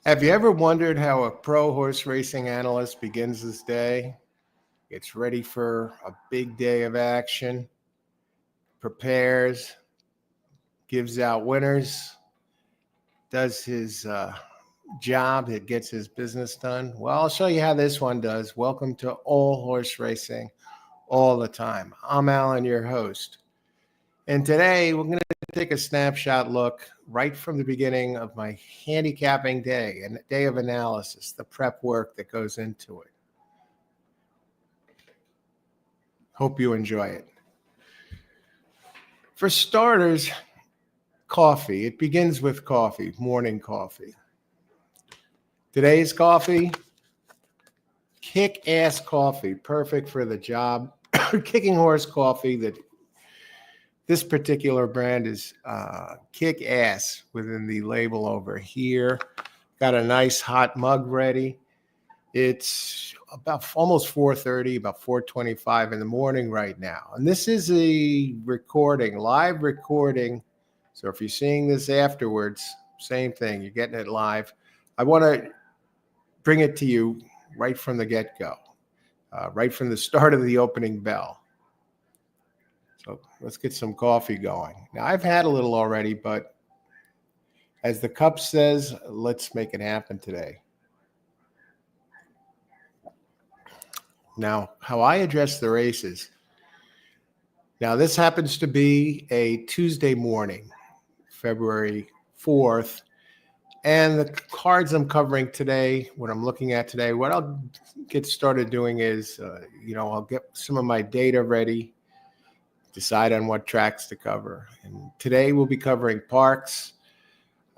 Have you ever wondered how a pro horse racing analyst begins his day, gets ready for a big day of action, prepares, gives out winners, does his job, it gets his business done? Well, I'll show you how this one does. Welcome to All Horse Racing All the Time. I'm Alan, your host. And today we're going to take a snapshot look right from the beginning of my handicapping day and day of analysis, the prep work that goes into it. Hope you enjoy it. For starters, coffee. It begins with coffee, morning coffee. Today's coffee, kick-ass coffee, perfect for the job. Kicking horse coffee that this particular brand is kick-ass within the label over here. Got a nice hot mug ready. It's about almost 4:30, about 4:25 in the morning right now. And this is a recording, live recording. So if you're seeing this afterwards, same thing, you're getting it live. I want to bring it to you right from the get-go, right from the start of the opening bell. So let's get some coffee going. Now, I've had a little already, but as the cup says, let's make it happen today. Now, how I address the races. Now, this happens to be a Tuesday morning, February 4th. And the cards I'm covering today, what I'm looking at today, what I'll get started doing is, I'll get some of my data ready, decide on what tracks to cover. And today we'll be covering parks.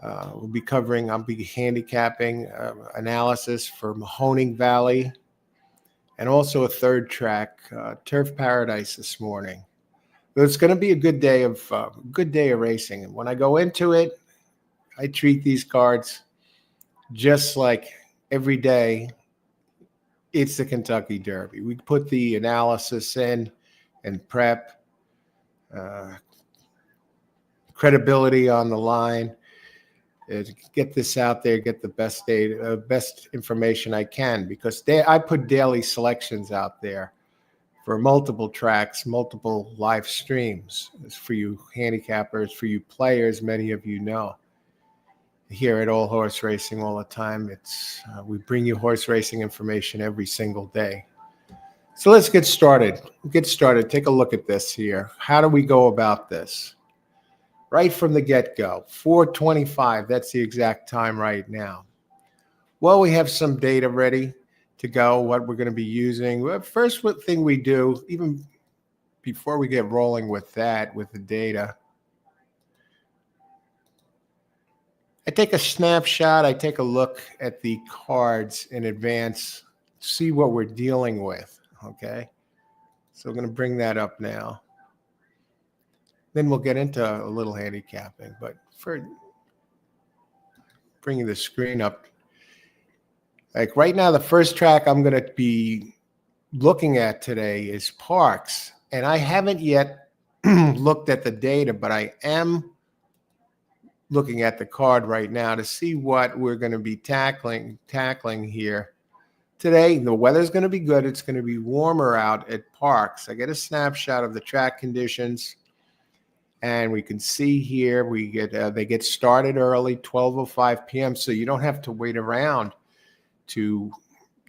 I'll be handicapping analysis for Mahoning Valley, and also a third track, Turf Paradise this morning. But it's going to be a good day of racing. And when I go into it, I treat these cards just like every day. It's the Kentucky Derby. We put the analysis in and prep. Credibility on the line, get this out there, get the best data, best information I can, because I put daily selections out there for multiple tracks, multiple live streams. It's for you handicappers, for you players, many of you know. Here at All Horse Racing all the time, we bring you horse racing information every single day. So let's get started. Take a look at this here. How do we go about this? Right from the get-go, 4:25, that's the exact time right now. Well, we have some data ready to go, what we're going to be using. Well, first thing we do, even before we get rolling with that, with the data, I take a snapshot, I take a look at the cards in advance, see what we're dealing with. Okay, so we're going to bring that up now. Then we'll get into a little handicapping. But for bringing the screen up, like right now, the first track I'm going to be looking at today is Parks. And I haven't yet looked at the data, but I am looking at the card right now to see what we're going to be tackling here. Today, the weather's going to be good. It's going to be warmer out at Parks. I get a snapshot of the track conditions, and we can see here they get started early, 12:05 p.m., so you don't have to wait around to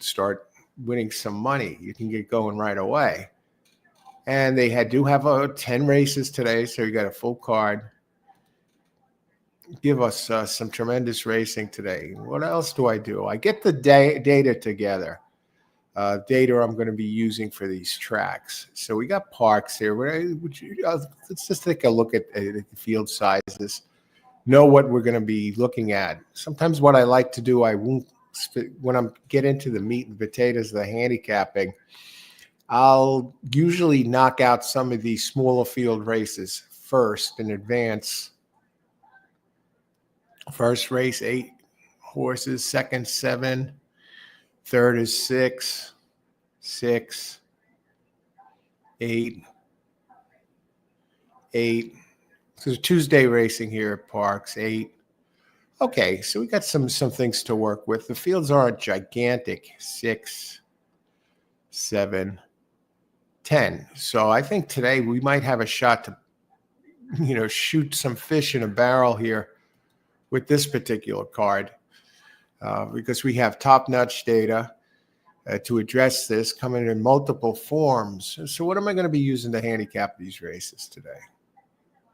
start winning some money. You can get going right away. And they do have 10 races today, so you got a full card. Give us some tremendous racing today. What else do? I get the data together, data I'm going to be using for these tracks. So we got Parks here. Let's just take a look at the field sizes, know what we're going to be looking at. Sometimes what I like to do, when I get into the meat and potatoes of the handicapping, I'll usually knock out some of these smaller field races first in advance. First race, 8 horses. Second, 7. Third is 6, 8. So Tuesday racing here at Parks, 8. Okay, so we got some things to work with. The fields aren't gigantic, 6, 7, 10. So I think today we might have a shot to, shoot some fish in a barrel here with this particular card, because we have top-notch data to address this coming in multiple forms. So what am I going to be using to handicap these races today?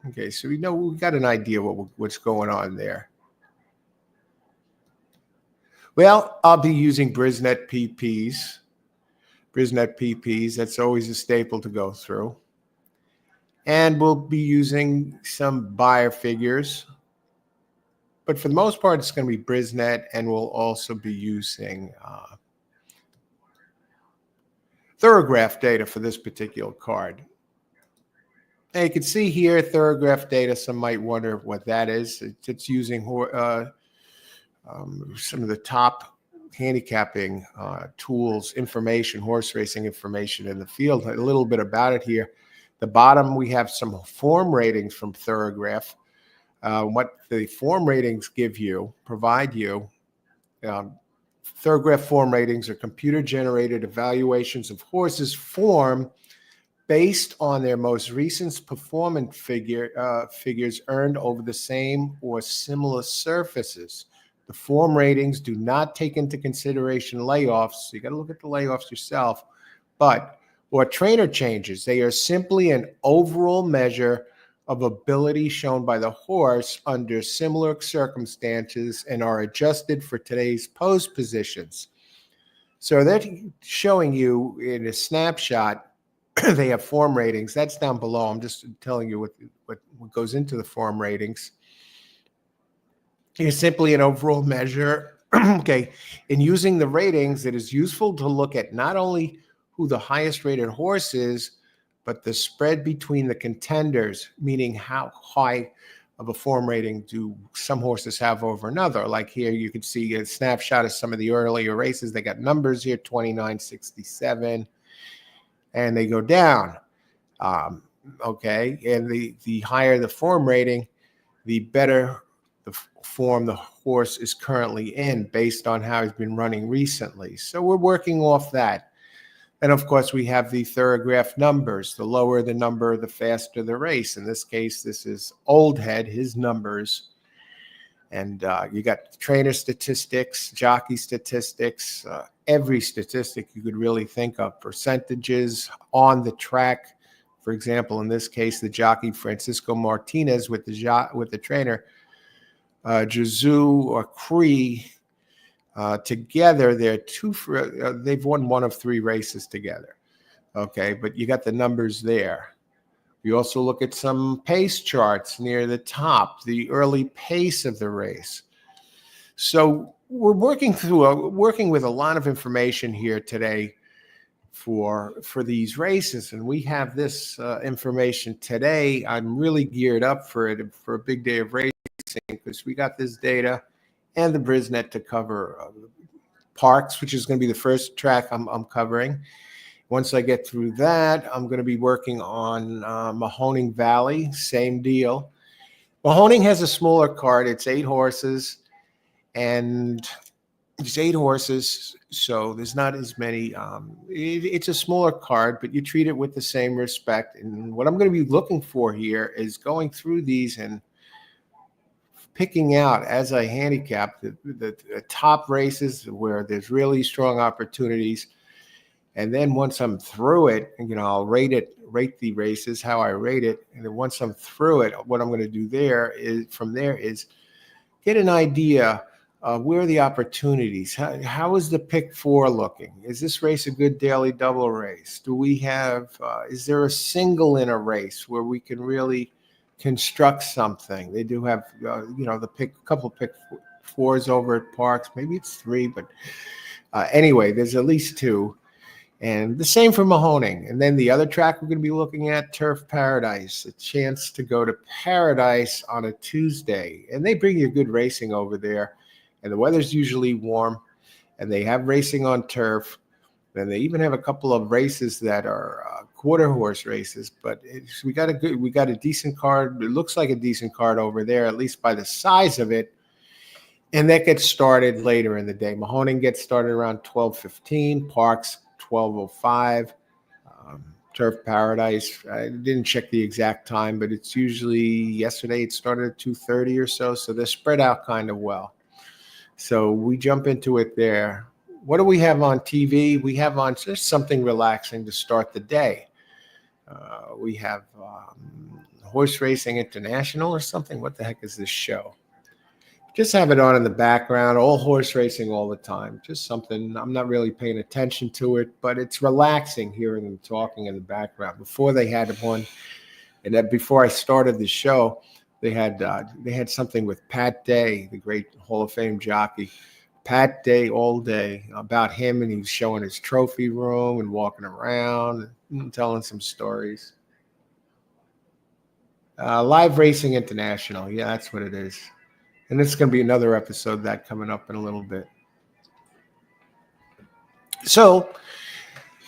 Okay, so we got an idea what's going on there. Well, I'll be using Brisnet PPs. Brisnet PPs, that's always a staple to go through. And we'll be using some buyer figures. But for the most part, it's going to be Brisnet, and we'll also be using thorograph data for this particular card. And you can see here, thorograph data. Some might wonder what that is. It's using some of the top handicapping tools, information, horse racing information in the field. A little bit about it here. The bottom, we have some form ratings from thorograph. What the form ratings provide you. Thorograph form ratings are computer-generated evaluations of horses' form based on their most recent performance figures earned over the same or similar surfaces. The form ratings do not take into consideration layoffs. So you got to look at the layoffs yourself, or trainer changes. They are simply an overall measure of ability shown by the horse under similar circumstances and are adjusted for today's post positions. So they're showing you in a snapshot. They have form ratings. That's down below. I'm just telling you what goes into the form ratings. It's simply an overall measure. Okay. In using the ratings, it is useful to look at not only who the highest rated horse is, but the spread between the contenders, meaning how high of a form rating do some horses have over another. Like here, you can see a snapshot of some of the earlier races. They got numbers here, 29, 67, and they go down. Okay, and the higher the form rating, the better the form the horse is currently in based on how he's been running recently. So we're working off that. And of course, we have the thorograph numbers. The lower the number, the faster the race. In this case, this is Old Head, his numbers. And you got trainer statistics, jockey statistics, every statistic you could really think of, percentages on the track. For example, in this case, the jockey Francisco Martinez with the trainer Jizu Cree. Together, they've won one of 3 races together. Okay, but you got the numbers there. You also look at some pace charts near the top, the early pace of the race. So we're working with a lot of information here today for these races, and we have this information today. I'm really geared up for a big day of racing because we got this data and the Brisnet to cover Parks, which is going to be the first track I'm covering. Once I get through that, I'm going to be working on Mahoning Valley, same deal. Mahoning has a smaller card. It's 8 horses, and it's 8 horses, so there's not as many. It's a smaller card, but you treat it with the same respect. And what I'm going to be looking for here is going through these and picking out, as I handicap, the top races where there's really strong opportunities. And then once I'm through it, I'll rate the races, how I rate it. And then once I'm through it, what I'm going to do from there is get an idea of where are the opportunities. How is the pick 4 looking? Is this race a good daily double race? Do we have, is there a single in a race where we can really construct something? They do have, the couple pick 4s over at Parks. Maybe it's 3, but anyway, there's at least 2. And the same for Mahoning. And then the other track we're going to be looking at, Turf Paradise, a chance to go to Paradise on a Tuesday. And they bring you good racing over there. And the weather's usually warm. And they have racing on turf. And they even have a couple of races that are quarter horse races. But we got a decent card. It looks like a decent card over there, at least by the size of it. And that gets started later in the day. Mahoning gets started around 12:15, Parks 12:05. Turf Paradise, I didn't check the exact time, but it's usually yesterday it started at 2:30 or so. So they're spread out kind of well. So we jump into it there. What do we have on TV? We have on just something relaxing to start the day. We have Horse Racing International or something. What the heck is this show? Just have it on in the background, all horse racing all the time. Just something, I'm not really paying attention to it, but it's relaxing hearing them talking in the background. Before they had one, and that before I started the show, they had something with Pat Day, the great Hall of Fame jockey. Pat Day all day about him, and he's showing his trophy room and walking around and telling some stories. Live Racing International, yeah, that's what it is. And it's going to be another episode of that coming up in a little bit. So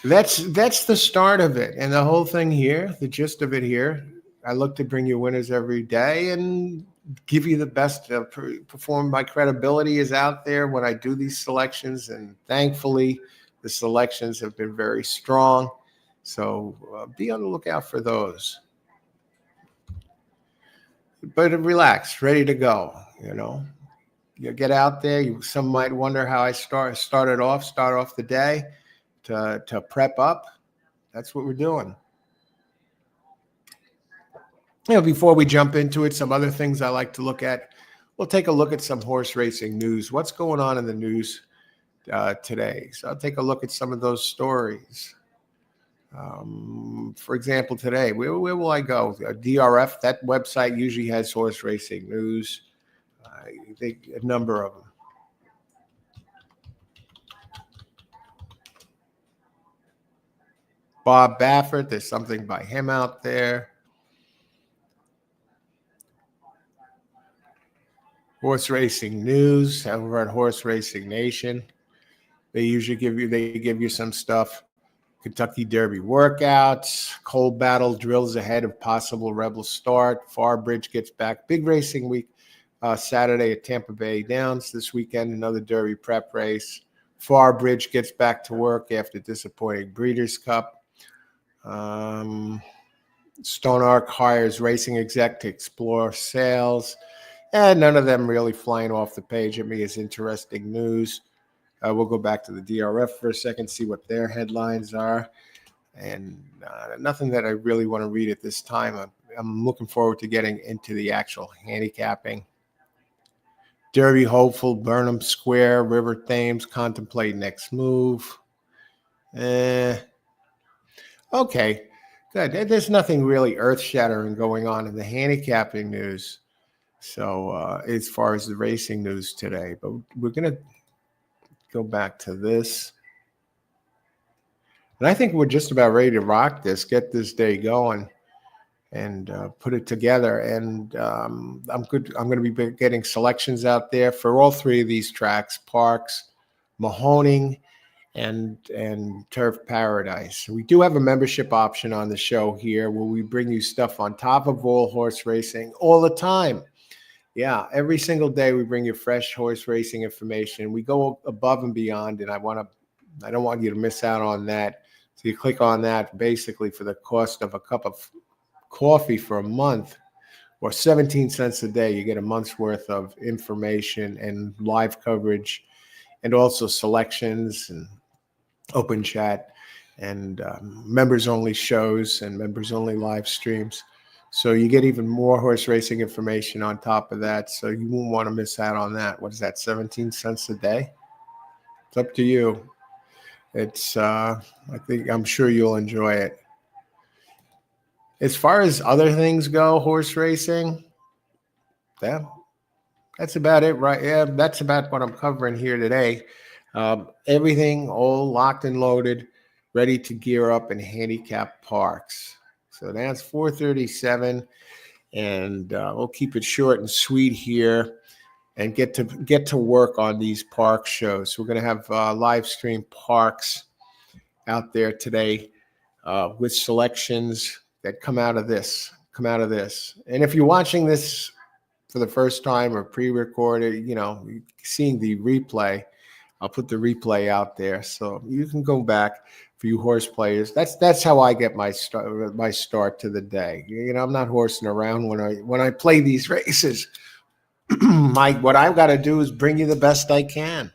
that's the start of it. And the whole thing here, the gist of it here, I look to bring you winners every day and give you the best. Perform. My credibility is out there when I do these selections. And thankfully, the selections have been very strong. So be on the lookout for those. But relax, ready to go, You get out there. Some might wonder how I start off the day to prep up. That's what we're doing. Before we jump into it, some other things I like to look at. We'll take a look at some horse racing news. What's going on in the news today? So I'll take a look at some of those stories. For example, today, where will I go? DRF, that website usually has horse racing news. A number of them. Bob Baffert, there's something by him out there. Horse Racing News over at Horse Racing Nation. They usually give you some stuff. Kentucky Derby workouts, cold battle drills ahead of possible Rebel start. Farbridge gets back. Big racing week Saturday at Tampa Bay Downs. This weekend, another Derby prep race. Farbridge gets back to work after disappointing Breeders' Cup. Stone Arc hires racing exec to explore sales. And none of them really flying off the page at me as interesting news. We'll go back to the DRF for a second, see what their headlines are. And nothing that I really want to read at this time. I'm looking forward to getting into the actual handicapping. Derby hopeful, Burnham Square, River Thames contemplate next move. Okay, good. There's nothing really earth-shattering going on in the handicapping news. So as far as the racing news today, but we're going to go back to this. And I think we're just about ready to rock this, get this day going, and put it together. And I'm going to be getting selections out there for all three of these tracks: Parks, Mahoning, and Turf Paradise. We do have a membership option on the show here where we bring you stuff on top of all horse racing all the time. Yeah, every single day we bring you fresh horse racing information. We go above and beyond, and I don't want you to miss out on that. So you click on that basically for the cost of a cup of coffee for a month, or 17 cents a day. You get a month's worth of information and live coverage, and also selections and open chat and members-only shows and members-only live streams. So you get even more horse racing information on top of that. So you won't want to miss out on that. What is that, 17 cents a day? It's up to you. It's, I'm sure you'll enjoy it. As far as other things go, horse racing, that's about it, right? Yeah, that's about what I'm covering here today. Everything all locked and loaded, ready to gear up in handicap parks. So that's 4:37, and we'll keep it short and sweet here, and get to work on these park shows. We're going to have live stream parks out there today with selections that come out of this. And if you're watching this for the first time or pre-recorded, seeing the replay, I'll put the replay out there, so you can go back for you horse players. That's how I get my start to the day. I'm not horsing around when I play these races. What I've got to do is bring you the best I can,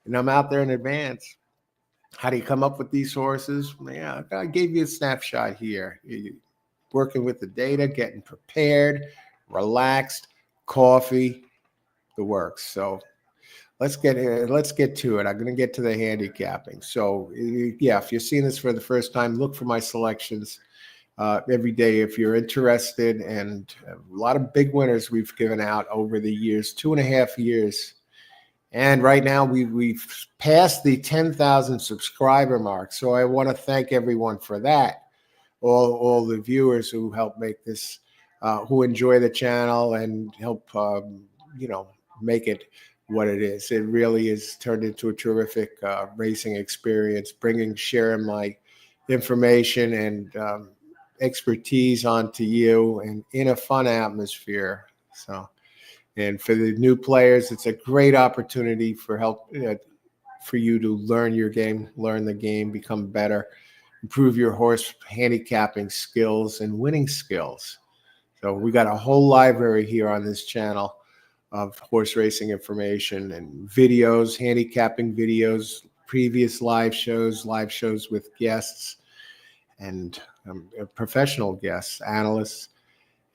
and I'm out there in advance. How do you come up with these horses? Yeah, I gave you a snapshot here. You're working with the data, getting prepared, relaxed, coffee, the works. So let's get to it. I'm going to get to the handicapping. So yeah, if you're seeing this for the first time, look for my selections every day if you're interested. And a lot of big winners we've given out over the years, 2.5 years. And right now we've passed the 10,000 subscriber mark. So I want to thank everyone for that. All the viewers who help make this, who enjoy the channel and help, make it what it is. It really is turned into a terrific racing experience, sharing my information and expertise onto you and in a fun atmosphere. So. And for the new players, it's a great opportunity for you to learn your game, learn the game, become better, improve your horse handicapping skills and winning skills. So we got a whole library here on this channel of horse racing information and videos, handicapping videos, previous live shows with guests and professional guests, analysts.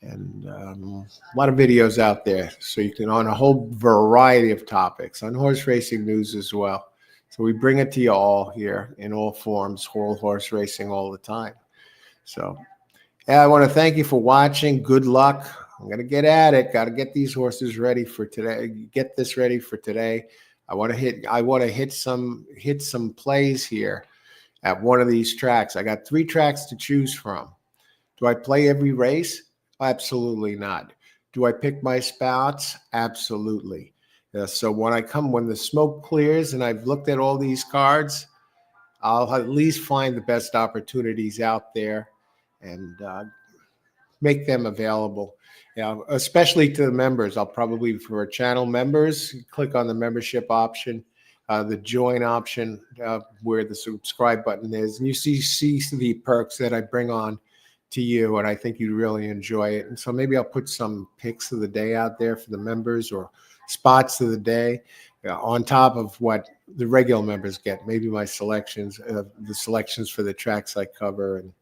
And a lot of videos out there, so you can on a whole variety of topics on horse racing news as well. So we bring it to you all here in all forms, whole horse racing all the time. So yeah, I want to thank you for watching. Good luck. I'm going to get at it. Got to get these horses ready for today. Get this ready for today. I want to hit some plays here at one of these tracks. I got 3 tracks to choose from. Do I play every race? Absolutely not. Do I pick my spots? Absolutely. So when the smoke clears and I've looked at all these cards, I'll at least find the best opportunities out there and make them available. Especially to the members. I'll probably, for channel members, click on the membership option, the join option, where the subscribe button is, and you see the perks that I bring on to you, and I think you'd really enjoy it. And so maybe I'll put some picks of the day out there for the members or spots of the day on top of what the regular members get. Maybe my selections, the selections for the tracks I cover. And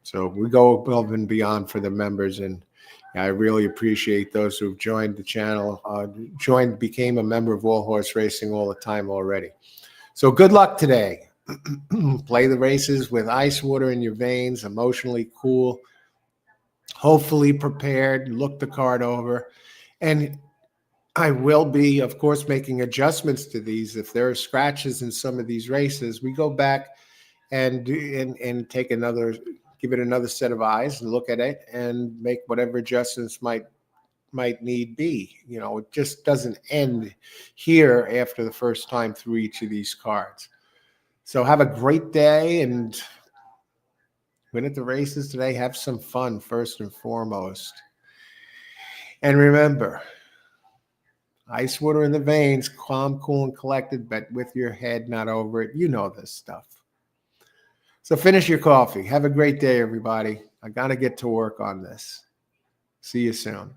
so we go above and beyond for the members. And I really appreciate those who've joined the channel, became a member of All Horse Racing all the time already. So good luck today. Play the races with ice water in your veins, emotionally cool, hopefully prepared, look the card over. And I will be, of course, making adjustments to these. If there are scratches in some of these races, we go back and take give it another set of eyes and look at it and make whatever adjustments might need be. It just doesn't end here after the first time through each of these cards. So have a great day and win at the races today. Have some fun first and foremost. And remember, ice water in the veins, calm, cool, and collected, but with your head not over it. You know this stuff. So finish your coffee. Have a great day, everybody. I got to get to work on this. See you soon.